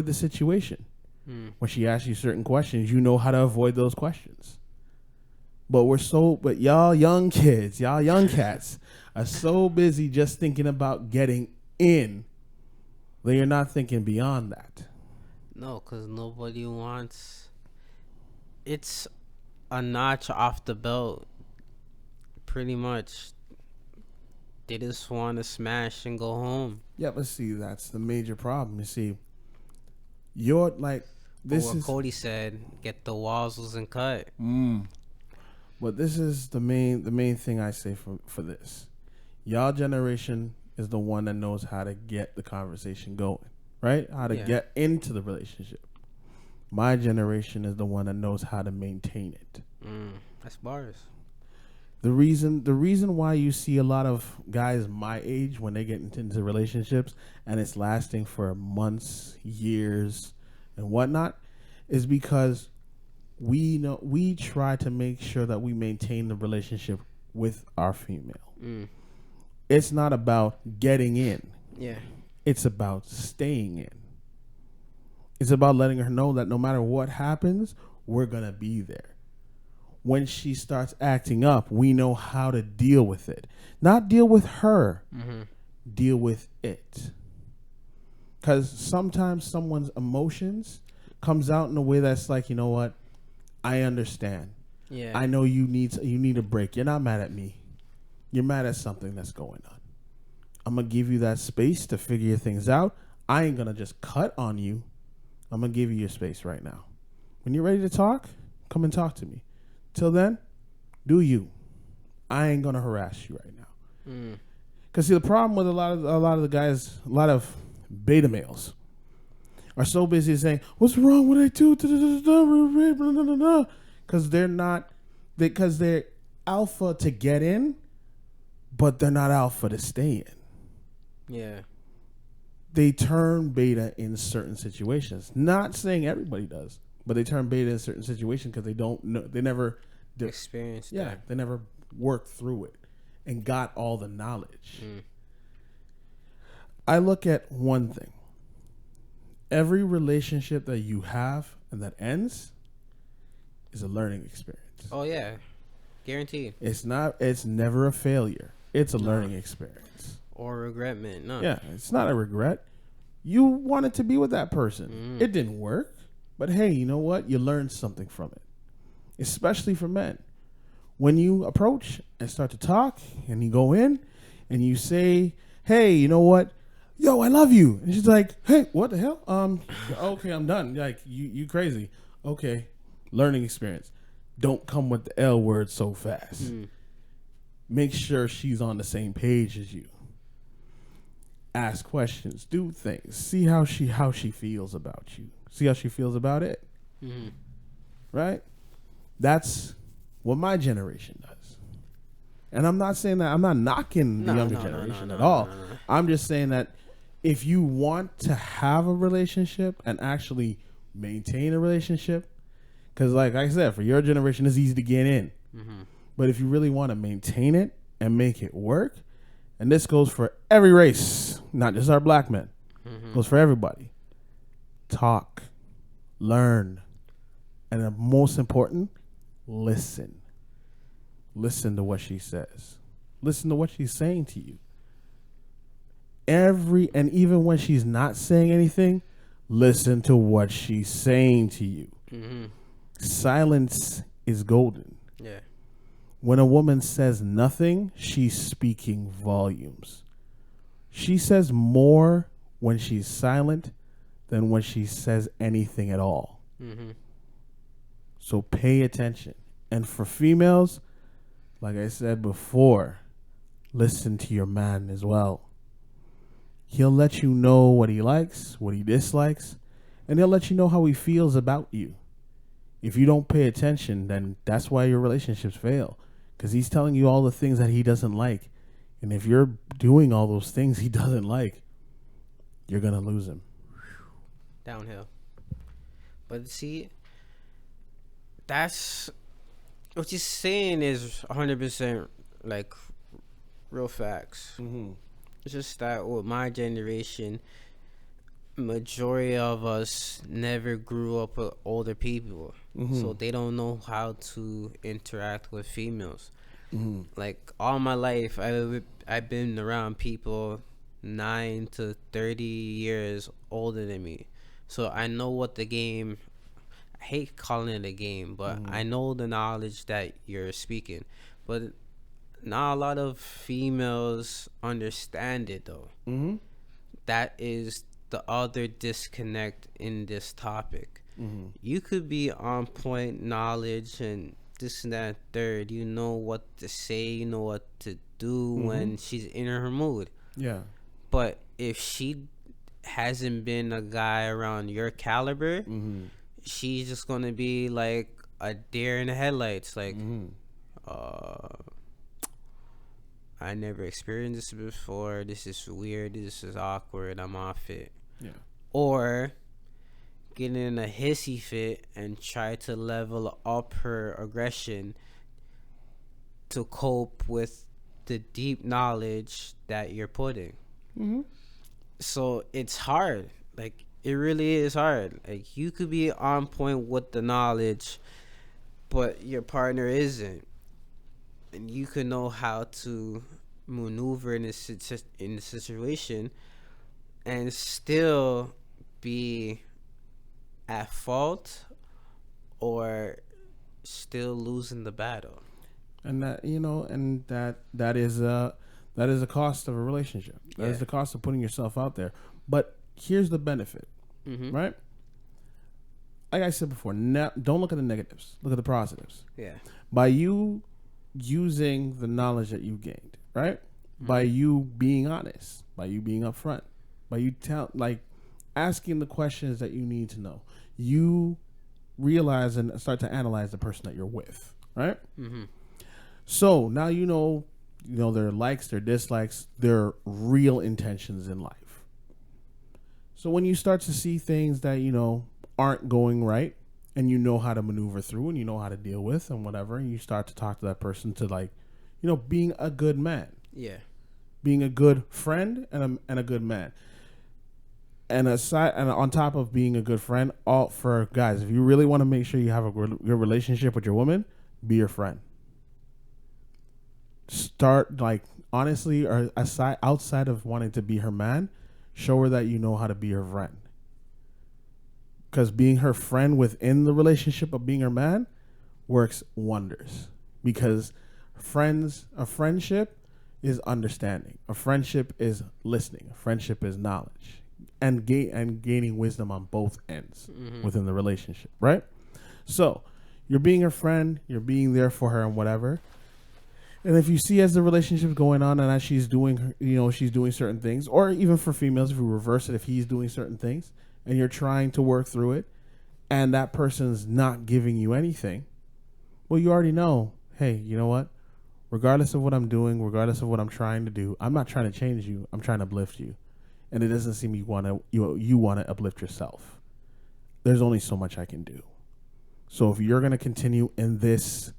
the situation. When she asks you certain questions, you know how to avoid those questions. But y'all young kids, y'all young cats are so busy just thinking about getting in that you're not thinking beyond that. No, because nobody wants. It's a notch off the belt. Pretty much. They just want to smash and go home. Yeah, but see, that's the major problem. You see, you're like, But what Cody said, get the wazzles and cut. But this is the main thing I say for this. Y'all generation is the one that knows how to get the conversation going, right? How to get into the relationship. My generation is the one that knows how to maintain it. That's bars. The reason why you see a lot of guys my age when they get into relationships and it's lasting for months, years, and whatnot is because we try to make sure that we maintain the relationship with our female. It's not about getting in. Yeah. It's about staying in. It's about letting her know that no matter what happens, we're going to be there. When she starts acting up, we know how to deal with it. Not deal with her. Deal with it. Because sometimes someone's emotions comes out in a way that's like, you know what? I understand. Yeah. I know you need a break. You're not mad at me. You're mad at something that's going on. I'm going to give you that space to figure things out. I ain't going to just cut on you. I'm going to give you your space right now. When you're ready to talk, come and talk to me. Till then, do you. I ain't going to harass you right now. Because see, the problem with a lot of the guys, a lot of beta males are so busy saying, what's wrong? What I do? Because they're alpha to get in, but they're not alpha to stay in. Yeah. They turn beta in certain situations. Not saying everybody does, but they turn beta in certain situations because they don't know. They never experienced. Yeah, that. They never worked through it and got all the knowledge. I look at one thing. Every relationship that you have and that ends is a learning experience. Oh yeah, guaranteed. It's never a failure. It's a learning experience. Or regretment. No. Yeah, it's not a regret. You wanted to be with that person. It didn't work. But hey, you know what? You learned something from it. Especially for men. When you approach and start to talk and you go in and you say, hey, you know what? Yo, I love you. And she's like, hey, what the hell? Okay, I'm done. Like, you crazy. Okay, learning experience. Don't come with the L word so fast. Make sure she's on the same page as you. Ask questions. Do things. See how she feels about you. See how she feels about it. Right? That's what my generation does. And I'm not saying that. I'm not knocking the younger generation at all. I'm just saying that if you want to have a relationship and actually maintain a relationship, because like I said, for your generation, it's easy to get in. But if you really want to maintain it and make it work, and this goes for every race, not just our black men, goes for everybody. Talk, learn, and the most important, listen. Listen to what she says. Listen to what she's saying to you. And even when she's not saying anything, listen to what she's saying to you. Silence is golden. Yeah. When a woman says nothing, she's speaking volumes. She says more when she's silent than when she says anything at all. So pay attention. And for females, like I said before, listen to your man as well. He'll let you know what he likes, what he dislikes, and he'll let you know how he feels about you. If you don't pay attention, then that's why your relationships fail. Because he's telling you all the things that he doesn't like. And if you're doing all those things he doesn't like, you're going to lose him. Downhill. But see, that's what you're saying is 100% like real facts. It's just that with my generation, majority of us never grew up with older people, so they don't know how to interact with females. Like all my life, I've been around people 9 to 30 years older than me, so I know what the game. I hate calling it a game, but I know the knowledge that you're speaking, but not a lot of females understand it though. That is the other disconnect in this topic. You could be on point knowledge and this and that and third. You know what to say, you know what to do when she's in her mood. Yeah. But if she hasn't been a guy around your caliber, she's just gonna be like a deer in the headlights. Like, I never experienced this before. This is weird. This is awkward. I'm off it. Yeah. Or get in a hissy fit and try to level up her aggression to cope with the deep knowledge that you're putting. So it's hard. Like, it really is hard. Like, you could be on point with the knowledge, but your partner isn't. And you could know how to maneuver in the situation and still be at fault or still losing the battle. And that, and that is a cost of a relationship. That is the cost of putting yourself out there. But here's the benefit, right? Like I said before, don't look at the negatives. Look at the positives. Yeah. By you using the knowledge that you gained, right? By you being honest, by you being upfront, by you asking the questions that you need to know, you realize and start to analyze the person that you're with, right? So now you know their likes, their dislikes, their real intentions in life. So when you start to see things that aren't going right, and you know how to maneuver through, and you know how to deal with, and whatever, and you start to talk to that person to being a good man. Yeah. Being a good friend and a good man. And on top of being a good friend, all for guys, if you really want to make sure you have a good relationship with your woman, be your friend. Start honestly, or outside of wanting to be her man, show her that you know how to be her friend. Because being her friend within the relationship of being her man works wonders. Because a friendship is understanding. A friendship is listening. A friendship is knowledge. And gaining wisdom on both ends within the relationship, right? So you're being her friend. You're being there for her and whatever. And if you see as the relationship's going on and as she's doing, she's doing certain things, or even for females, if we reverse it, if he's doing certain things, and you're trying to work through it, and that person's not giving you anything, well, you already know, hey, you know what? Regardless of what I'm doing, regardless of what I'm trying to do, I'm not trying to change you. I'm trying to uplift you. And it doesn't seem you want to uplift yourself. There's only so much I can do. So if you're going to continue in this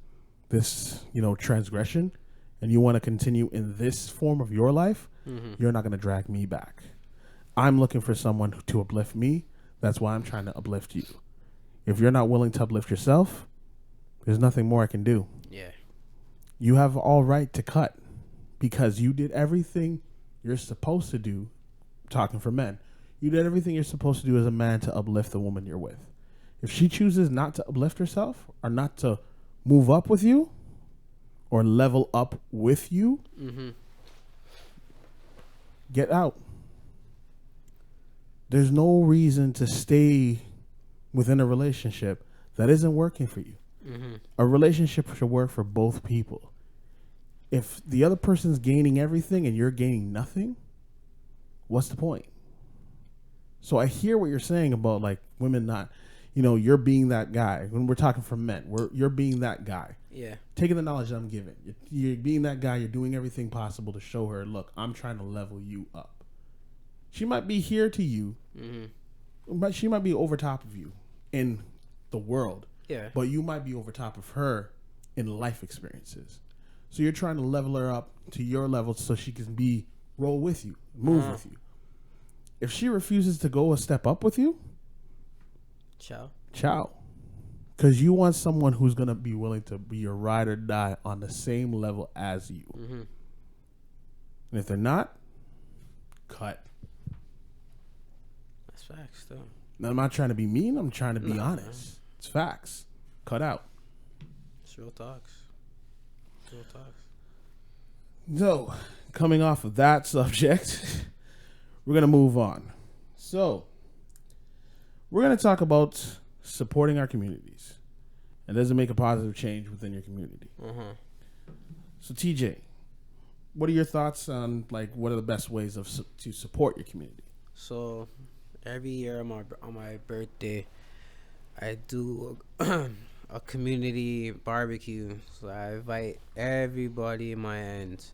transgression, and you want to continue in this form of your life, you're not going to drag me back. I'm looking for someone to uplift me. That's why I'm trying to uplift you. If you're not willing to uplift yourself, there's nothing more I can do. Yeah. You have all right to cut because you did everything you're supposed to do. Talking for men, you did everything you're supposed to do as a man to uplift the woman you're with. If she chooses not to uplift herself or not to move up with you or level up with you, get out. There's no reason to stay within a relationship that isn't working for you. A relationship should work for both people. If the other person's gaining everything and you're gaining nothing, what's the point? So I hear what you're saying about women not, you're being that guy. When we're talking for men, you're being that guy. Yeah. Taking the knowledge that I'm giving. You're being that guy. You're doing everything possible to show her, look, I'm trying to level you up. She might be here to you, but she might be over top of you in the world. Yeah. But you might be over top of her in life experiences. So you're trying to level her up to your level so she can roll with you, move with you. If she refuses to go a step up with you, Ciao. ciao. Because you want someone who's going to be willing to be your ride or die on the same level as you. Mm-hmm. And if they're not, cut. That's facts, though. Now, I'm not trying to be mean. I'm trying to be Nah. honest. It's facts. Cut out. It's real talks. Real talks. So, coming off of that subject, we're going to move on. So, we're going to talk about supporting our communities. And does it make a positive change within your community? Uh-huh. So, TJ, what are your thoughts on, like, what are the best ways to support your community? So, every year on my birthday, I do a community barbecue. So I invite everybody in my end,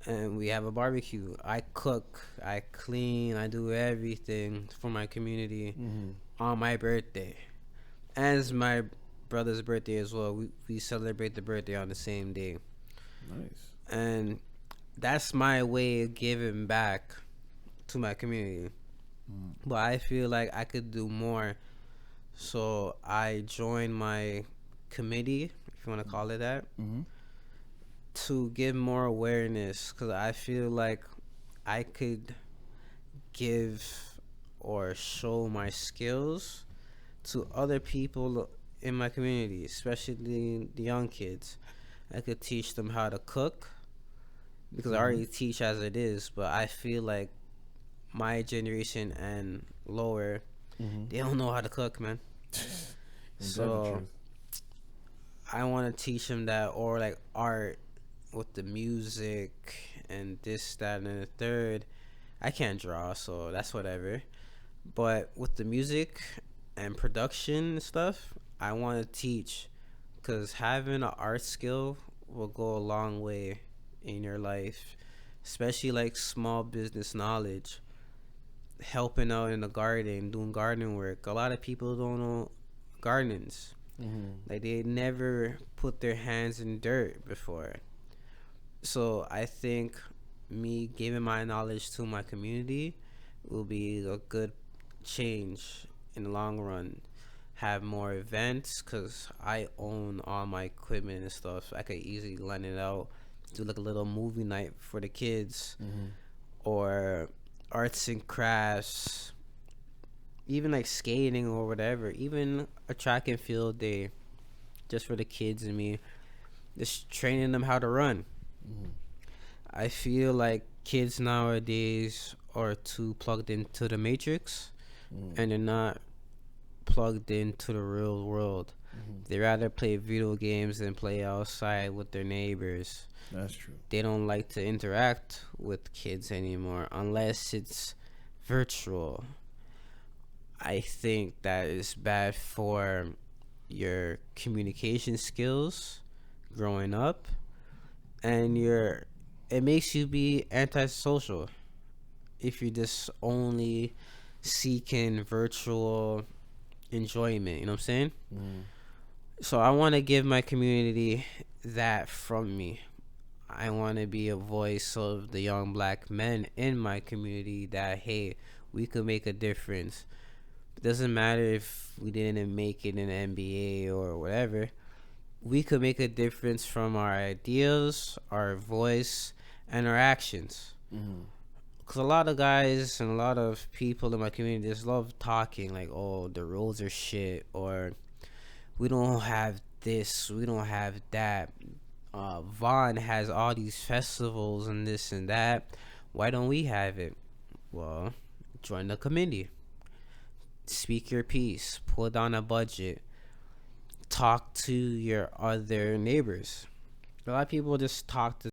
and we have a barbecue. I cook, I clean, I do everything for my community on my birthday, and it's my brother's birthday as well. We celebrate the birthday on the same day. Nice. And that's my way of giving back to my community. But I feel like I could do more. So I joined my committee, if you want to call it that, to give more awareness, because I feel like I could give or show my skills to other people in my community, especially the young kids. I could teach them how to cook, because I already teach as it is, but I feel like my generation and lower, they don't know how to cook, man. So I want to teach them that, or like art with the music and this, that, and the third. I can't draw, so that's whatever. But with the music and production and stuff, I want to teach, because having an art skill will go a long way in your life, especially like small business knowledge. Helping out in the garden, doing gardening work. A lot of people don't know gardens. Like, they never put their hands in dirt before. So I think me giving my knowledge to my community will be a good change in the long run. Have more events, because I own all my equipment and stuff. I could easily lend it out, do like a little movie night for the kids, or arts and crafts, even like skating or whatever, even a track and field day just for the kids and me, just training them how to run. I feel like kids nowadays are too plugged into the matrix, and they're not plugged into the real world. They rather play video games than play outside with their neighbors. That's true. They don't like to interact with kids anymore unless it's virtual. I think that is bad for your communication skills growing up, and it makes you be antisocial if you're just only seeking virtual enjoyment. You know what I'm saying? So I want to give my community that from me. I want to be a voice of the young black men in my community that, hey, we could make a difference. It doesn't matter if we didn't make it in the NBA or whatever. We could make a difference from our ideas, our voice, and our actions. Because a lot of guys and a lot of people in my community just love talking like, oh, the roads are shit, or we don't have this, we don't have that. Vaughn has all these festivals and this and that. Why don't we have it? Well, join the committee. Speak your piece. Pull down a budget. Talk to your other neighbors. A lot of people just talk to